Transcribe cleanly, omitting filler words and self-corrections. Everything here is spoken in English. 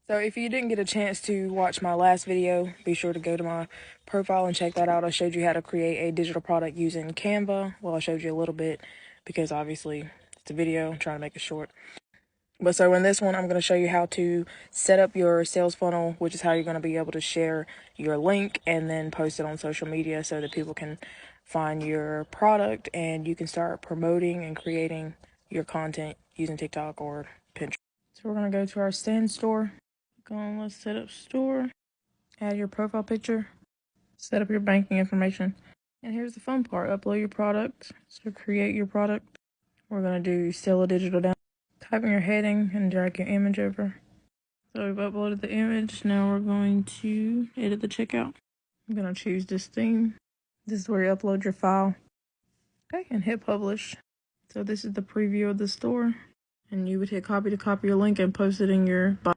So if you didn't get a chance to watch my last video, be sure to go to my profile and check that out. I showed you how to create a digital product using Canva. Well, I showed you a little bit because obviously it's a video. I'm trying to make it short. But so in this one, I'm going to show you how to set up your sales funnel, which is how you're going to be able to share your link and then post it on social media so that people can find your product and you can start promoting and creating your content using TikTok or Pinterest. So we're going to go to our Stand store. Go on, let's set up store. Add your profile picture. Set up your banking information. And here's the fun part. Upload your product. So create your product. We're going to do sell a digital down. Type in your heading and drag your image over. So we've uploaded the image. Now we're going to edit the checkout. I'm going to choose this theme. This is where you upload your file. Okay, and hit publish. So this is the preview of the store. And you would hit copy to copy your link and post it in your bio.